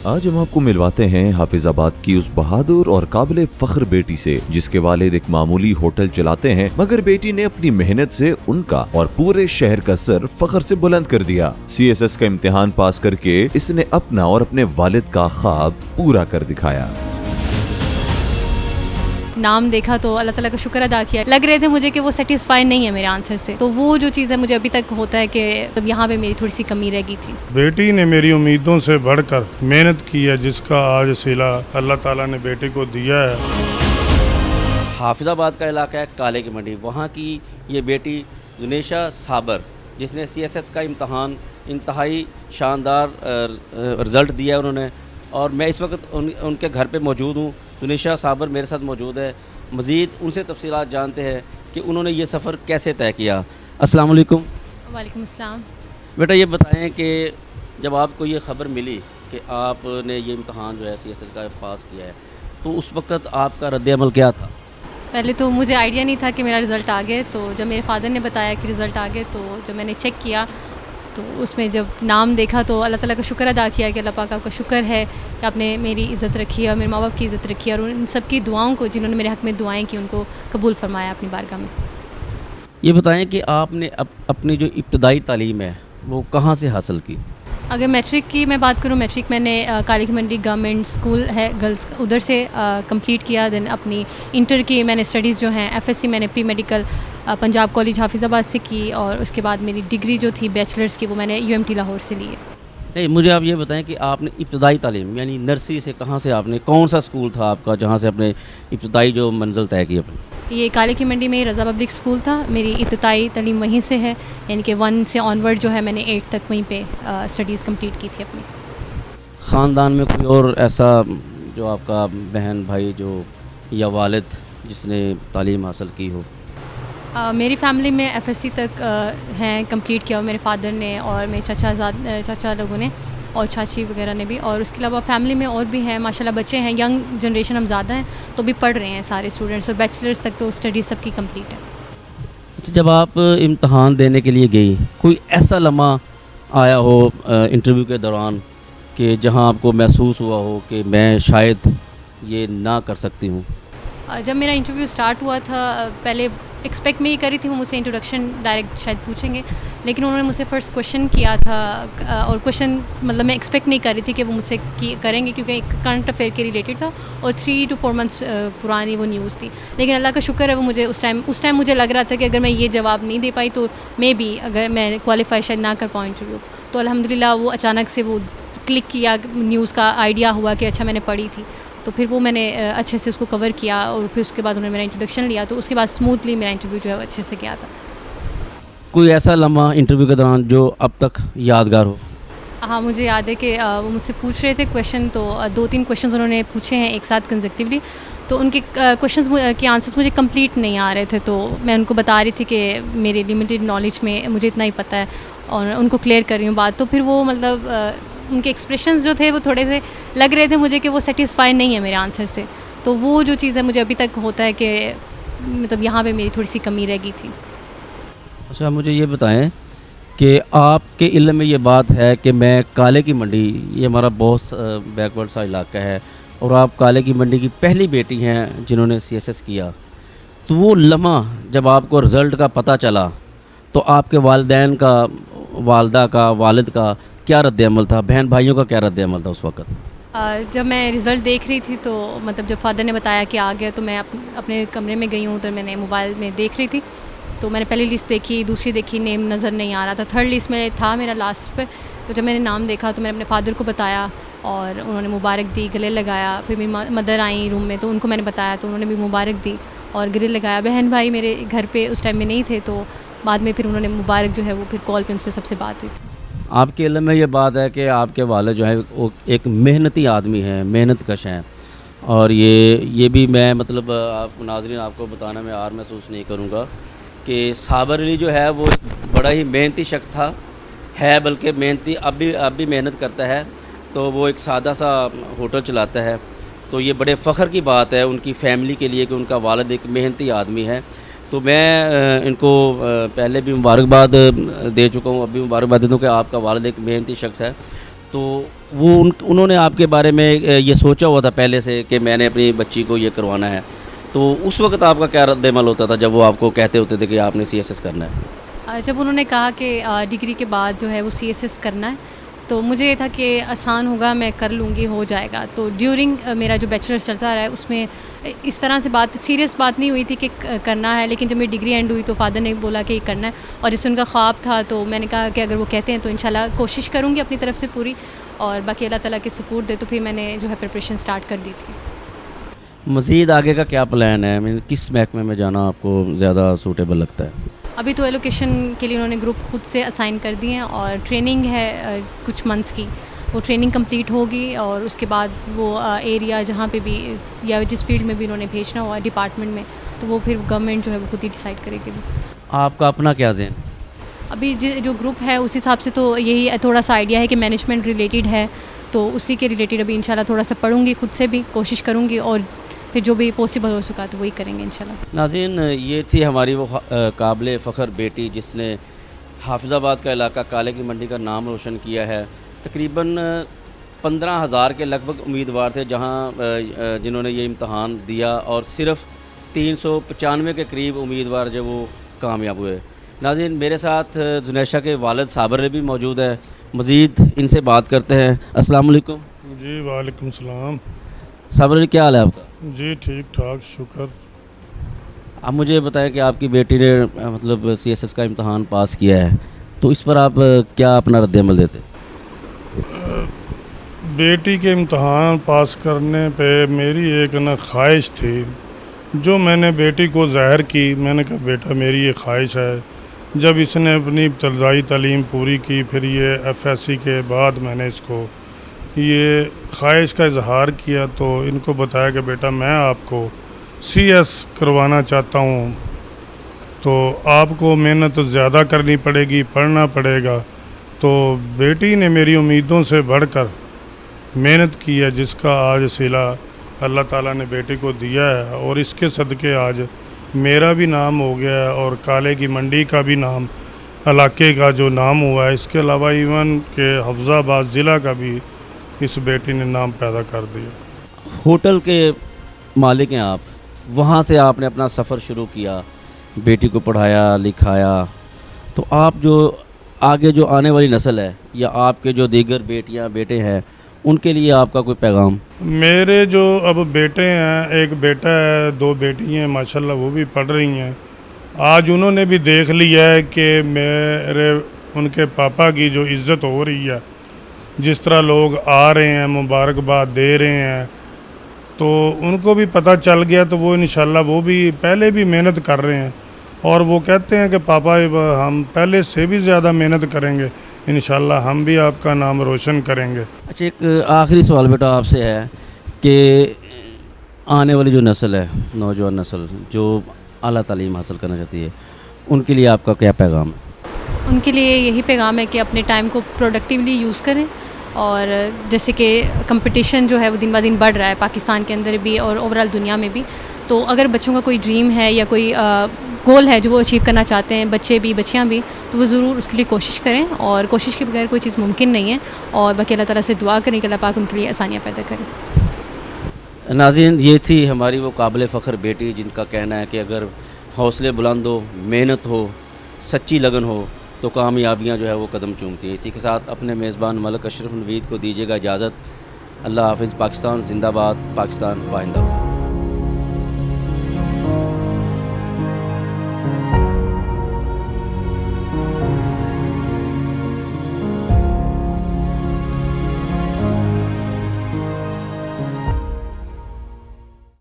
آج ہم آپ کو ملواتے ہیں حافظ آباد کی اس بہادر اور قابل فخر بیٹی سے جس کے والد ایک معمولی ہوٹل چلاتے ہیں، مگر بیٹی نے اپنی محنت سے ان کا اور پورے شہر کا سر فخر سے بلند کر دیا۔ CSS کا امتحان پاس کر کے اس نے اپنا اور اپنے والد کا خواب پورا کر دکھایا۔ نام دیکھا تو اللہ تعالیٰ کا شکر ادا کیا۔ لگ رہے تھے مجھے کہ وہ سیٹسفائی نہیں ہے میرے آنسر سے، تو وہ جو چیز ہے مجھے ابھی تک ہوتا ہے کہ یہاں پہ میری تھوڑی سی کمی رہ گئی تھی۔ بیٹی نے میری امیدوں سے بڑھ کر محنت کی ہے، جس کا آج صلہ اللہ تعالیٰ نے بیٹی کو دیا ہے۔ حافظ آباد کا علاقہ ہے کالے کی منڈی، وہاں کی یہ بیٹی زنیشا صابر جس نے CSS کا امتحان انتہائی شاندار رزلٹ دیا ہے انہوں نے، اور میں اس وقت ان کے گھر پہ موجود ہوں۔ زنیشا صابر میرے ساتھ موجود ہے، مزید ان سے تفصیلات جانتے ہیں کہ انہوں نے یہ سفر کیسے طے کیا۔ السلام علیکم۔ وعلیکم السلام۔ بیٹا یہ بتائیں کہ جب آپ کو یہ خبر ملی کہ آپ نے یہ امتحان جو ہے CSS کا پاس کیا ہے، تو اس وقت آپ کا رد عمل کیا تھا؟ پہلے تو مجھے آئیڈیا نہیں تھا کہ میرا رزلٹ آ گیا، تو جب میرے فادر نے بتایا کہ رزلٹ آ گئے تو جب میں نے چیک کیا تو اس میں جب نام دیکھا تو اللہ تعالیٰ کا شکر ادا کیا کہ اللہ پاک آپ کا شکر ہے کہ آپ نے میری عزت رکھی اور میرے ماں باپ کی عزت رکھی، اور ان سب کی دعاؤں کو جنہوں نے میرے حق میں دعائیں کی ان کو قبول فرمایا اپنی بارگاہ میں۔ یہ بتائیں کہ آپ نے اپنی جو ابتدائی تعلیم ہے وہ کہاں سے حاصل کی؟ اگر میٹرک کی میں بات کروں، میٹرک میں نے کالی کی منڈی گورنمنٹ اسکول ہے گرلس، ادھر سے کمپلیٹ کیا۔ دین اپنی انٹر کی میں نے اسٹڈیز جو ہیں FSC میں نے پری میڈیکل پنجاب کالج حافظ آباد سے کی، اور اس کے بعد میری ڈگری جو تھی بیچلرس کی وہ میں نے UMT لاہور سے لی ہے۔ نہیں، مجھے آپ یہ بتائیں کہ آپ نے ابتدائی تعلیم یعنی نرسری سے کہاں سے، آپ نے کون سا اسکول تھا آپ کا جہاں سے اپنے ابتدائی جو منزل طے کی اپنی؟ یہ کالے کی منڈی میں رضا پبلک اسکول تھا، میری ابتدائی تعلیم وہیں سے ہے، یعنی کہ 1 سے آنورڈ جو ہے میں نے 8 تک وہیں پہ اسٹڈیز کمپلیٹ کی تھی اپنی۔ خاندان میں کوئی اور ایسا جو آپ کا بہن بھائی جو یا والد جس نے تعلیم حاصل کی ہو؟ میری فیملی میں FSC تک ہیں کمپلیٹ کیا میرے فادر نے اور میرے چاچا لوگوں نے اور چاچی وغیرہ نے بھی، اور اس کے علاوہ فیملی میں اور بھی ہیں ماشاءاللہ بچے ہیں، ینگ جنریشن ہم زیادہ ہیں تو بھی پڑھ رہے ہیں سارے اسٹوڈنٹس، اور بیچلرس تک تو اسٹڈیز سب کی کمپلیٹ ہے۔ اچھا، جب آپ امتحان دینے کے لیے گئی کوئی ایسا لمحہ آیا ہو انٹرویو کے دوران کہ جہاں آپ کو محسوس ہوا ہو کہ میں شاید یہ نہ کر سکتی ہوں؟ جب میرا انٹرویو سٹارٹ ہوا تھا، پہلے ایکسپیکٹ میں یہ کری تھی وہ مجھ سے انٹروڈکشن ڈائریکٹ شاید پوچھیں گے، لیکن انہوں نے مجھ سے فرسٹ کویشچن کیا تھا، اور کویشچن مطلب میں ایکسپیکٹ نہیں کر رہی تھی کہ وہ مجھ سے کریں گے، کیونکہ ایک کرنٹ افیئر کے ریلیٹڈ تھا اور 3 to 4 months پرانی وہ نیوز تھی، لیکن اللہ کا شکر ہے وہ مجھے اس ٹائم مجھے لگ رہا تھا کہ اگر میں یہ جواب نہیں دے پائی تو بھی اگر میں کوالیفائی شاید نہ کر پاؤں انٹرویو، تو الحمدللہ وہ اچانک سے وہ کلک کیا، نیوز کا آئیڈیا ہوا کہ اچھا میں نے پڑھی تھی، تو پھر وہ میں نے اچھے سے اس کو کور کیا، اور پھر اس کے بعد انہوں نے میرا انٹروڈکشن لیا، تو اس کے بعد اسموتھلی میرا انٹرویو جو ہے اچھے سے گیا تھا۔ کوئی ایسا لمحہ انٹرویو کے دوران جو اب تک یادگار ہو؟ ہاں، مجھے یاد ہے کہ وہ مجھ سے پوچھ رہے تھے کویشچن، تو 2-3 کویشچنز انہوں نے پوچھے ہیں ایک ساتھ کنزیکٹیولی، تو ان کے کویشچنز کے آنسرز مجھے کمپلیٹ نہیں آ رہے تھے، تو میں ان کو بتا رہی تھی کہ میرے لمیٹیڈ نالج میں مجھے اتنا ہی پتہ ہے، اور ان کو کلیئر کر رہی ہوں بات، تو پھر وہ مطلب ان کے ایکسپریشنز جو تھے وہ تھوڑے سے لگ رہے تھے مجھے کہ وہ سیٹسفائی نہیں ہے میرے آنسر سے، تو وہ جو چیز ہے مجھے ابھی تک ہوتا ہے کہ مطلب یہاں پہ میری تھوڑی سی کمی رہ گئی تھی۔ اچھا، مجھے یہ بتائیں کہ آپ کے علم میں یہ بات ہے کہ میں کالے کی منڈی، یہ ہمارا بہت بیکورڈ سا علاقہ ہے، اور آپ کالے کی منڈی کی پہلی بیٹی ہیں جنہوں نے CSS کیا، تو وہ لمحہ جب آپ کو رزلٹ کا پتہ چلا تو آپ کے والدین کا، والدہ کا، والد کا کیا رد عمل تھا، بہن بھائیوں کا کیا رد عمل تھا اس وقت؟ جب میں رزلٹ دیکھ رہی تھی تو مطلب جب فادر نے بتایا کہ آ گیا، تو میں اپنے کمرے میں گئی ہوں، ادھر میں نے موبائل میں دیکھ رہی تھی، تو میں نے پہلی لسٹ دیکھی، دوسری دیکھی، نیم نظر نہیں آ رہا تھا، 3rd لسٹ میں تھا میرا لاسٹ پہ، تو جب میں نے نام دیکھا تو میں نے اپنے فادر کو بتایا، اور انہوں نے مبارک دی، گلے لگایا، پھر میری مدر آئیں روم میں تو ان کو میں نے بتایا تو انہوں نے بھی مبارک دی اور گلے لگایا۔ بہن بھائی میرے گھر پہ اس ٹائم میں نہیں تھے، تو بعد میں پھر انہوں نے مبارک جو ہے وہ پھر کال پہ ان سے سب سے بات ہوئی تھی۔ آپ کے علم میں یہ بات ہے کہ آپ کے والد جو ہے وہ ایک محنتی آدمی ہیں، محنت کش ہیں، اور یہ بھی میں مطلب آپ ناظرین آپ کو بتانا میں آر محسوس نہیں کروں گا کہ صابر علی جو ہے وہ بڑا ہی محنتی شخص تھا، ہے بلکہ محنتی، اب بھی محنت کرتا ہے، تو وہ ایک سادہ سا ہوٹل چلاتا ہے، تو یہ بڑے فخر کی بات ہے ان کی فیملی کے لیے کہ ان کا والد ایک محنتی آدمی ہے۔ تو میں ان کو پہلے بھی مبارکباد دے چکا ہوں، اب بھی مبارکباد دیتا ہوں کہ آپ کا والد ایک محنتی شخص ہے، تو انہوں نے آپ کے بارے میں یہ سوچا ہوا تھا پہلے سے کہ میں نے اپنی بچی کو یہ کروانا ہے، تو اس وقت آپ کا کیا رد عمل ہوتا تھا جب وہ آپ کو کہتے ہوتے تھے کہ آپ نے CSS کرنا ہے؟ جب انہوں نے کہا کہ ڈگری کے بعد جو ہے وہ CSS کرنا ہے تو مجھے یہ تھا کہ آسان ہوگا، میں کر لوں گی، ہو جائے گا. تو ڈیورنگ میرا جو بیچلرس چلتا رہا ہے اس میں اس طرح سے سیریس بات نہیں ہوئی تھی کہ کرنا ہے، لیکن جب میری ڈگری اینڈ ہوئی تو فادر نے بولا کہ یہ کرنا ہے، اور جیسے ان کا خواب تھا تو میں نے کہا کہ اگر وہ کہتے ہیں تو انشاءاللہ کوشش کروں گی اپنی طرف سے پوری، اور باقی اللہ تعالیٰ کی سپورٹ دے. تو پھر میں نے جو ہے پریپریشن سٹارٹ کر دی تھی. مزید آگے کا کیا پلان ہے؟ کس محکمے میں جانا آپ کو زیادہ سوٹیبل لگتا ہے؟ ابھی تو ایلوکیشن کے لیے انہوں نے گروپ خود سے اسائن کر دیے ہیں، اور ٹریننگ ہے کچھ منتھس کی، وہ ٹریننگ کمپلیٹ ہوگی اور اس کے بعد وہ ایریا جہاں پہ بھی یا جس فیلڈ میں بھی انہوں نے بھیجنا ہوا ڈپارٹمنٹ میں تو وہ پھر گورنمنٹ جو ہے وہ خود ہی ڈیسائیڈ کرے گی. آپ کا اپنا کیا ذہن؟ ابھی جو گروپ ہے اس حساب سے تو یہی تھوڑا سا آئیڈیا ہے کہ مینجمنٹ ریلیٹڈ ہے، تو اسی کے ریلیٹڈ ابھی انشاءاللہ تھوڑا سا پڑھوں گی، خود سے بھی کوشش کروں گی، اور پھر جو بھی پاسبل ہو سکا تو وہی کریں گے انشاءاللہ. ناظرین، یہ تھی ہماری وہ قابل فخر بیٹی جس نے حافظ آباد کا علاقہ کالے کی منڈی کا نام روشن کیا ہے. تقریباً 15,000 کے لگ بھگ امیدوار تھے جنہوں نے یہ امتحان دیا، اور صرف 395 کے قریب امیدوار جو وہ کامیاب ہوئے. ناظرین، میرے ساتھ زنیشہ کے والد صابر بھی موجود ہیں، مزید ان سے بات کرتے ہیں. السلام علیکم. جی وعلیکم السلام. صابر جی، کیا حال ہے آپ کا؟ جی ٹھیک ٹھاک، شکر. آپ مجھے بتائیں کہ آپ کی بیٹی نے مطلب CSS کا امتحان پاس کیا ہے، تو اس پر آپ کیا اپنا رد عمل دیتے؟ بیٹی کے امتحان پاس کرنے پہ میری ایک خواہش تھی جو میں نے بیٹی کو ظاہر کی. میں نے کہا بیٹا میری یہ خواہش ہے. جب اس نے اپنی ابتدائی تعلیم پوری کی، پھر یہ FSC کے بعد میں نے اس کو یہ خواہش کا اظہار کیا، تو ان کو بتایا کہ بیٹا میں آپ کو CS کروانا چاہتا ہوں، تو آپ کو محنت زیادہ کرنی پڑے گی، پڑھنا پڑے گا. تو بیٹی نے میری امیدوں سے بڑھ کر محنت کی ہے، جس کا آج صلہ اللہ تعالیٰ نے بیٹی کو دیا ہے، اور اس کے صدقے آج میرا بھی نام ہو گیا ہے، اور کالے کی منڈی کا بھی نام، علاقے کا جو نام ہوا ہے. اس کے علاوہ ایون کہ حافظ آباد ضلع کا بھی اس بیٹی نے نام پیدا کر دیا. ہوٹل کے مالک ہیں آپ، وہاں سے آپ نے اپنا سفر شروع کیا، بیٹی کو پڑھایا لکھایا، تو آپ جو آگے جو آنے والی نسل ہے یا آپ کے جو دیگر بیٹیاں بیٹے ہیں ان کے لیے آپ کا کوئی پیغام؟ میرے جو اب بیٹے ہیں، ایک بیٹا ہے، 2 بیٹی ہیں ماشاءاللہ، وہ بھی پڑھ رہی ہیں. آج انہوں نے بھی دیکھ لیا ہے کہ میرے ان کے پاپا کی جو عزت ہو رہی ہے، جس طرح لوگ آ رہے ہیں مبارکباد دے رہے ہیں، تو ان کو بھی پتہ چل گیا. تو وہ انشاءاللہ وہ بھی پہلے بھی محنت کر رہے ہیں، اور وہ کہتے ہیں کہ پاپا ہم پہلے سے بھی زیادہ محنت کریں گے، انشاءاللہ ہم بھی آپ کا نام روشن کریں گے. اچھا، ایک آخری سوال بیٹا آپ سے ہے کہ آنے والی جو نسل ہے، نوجوان نسل جو اعلیٰ تعلیم حاصل کرنا چاہتی ہے، ان کے لیے آپ کا کیا پیغام ہے؟ ان کے لیے یہی پیغام ہے کہ اپنے ٹائم کو پروڈکٹیولی یوز کریں، اور جیسے کہ کمپٹیشن جو ہے وہ دن بہ دن بڑھ رہا ہے پاکستان کے اندر بھی اور اوور آل دنیا میں بھی. تو اگر بچوں کا کوئی ڈریم ہے یا کوئی گول ہے جو وہ اچیو کرنا چاہتے ہیں، بچے بھی بچیاں بھی، تو وہ ضرور اس کے لیے کوشش کریں، اور کوشش کے بغیر کوئی چیز ممکن نہیں ہے. اور باقی اللہ تعالیٰ سے دعا کریں کہ اللہ پاک ان کے لیے آسانیاں پیدا کریں. ناظرین، یہ تھی ہماری وہ قابل فخر بیٹی جن کا کہنا ہے کہ اگر حوصلے بلند ہو، محنت ہو، سچی لگن ہو تو کامیابیاں جو ہے وہ قدم چومتی ہیں. اسی کے ساتھ اپنے میزبان ملک اشرف نوید کو دیجیے گا اجازت. اللہ حافظ. پاکستان زندہ باد. پاکستان پائندہ باد.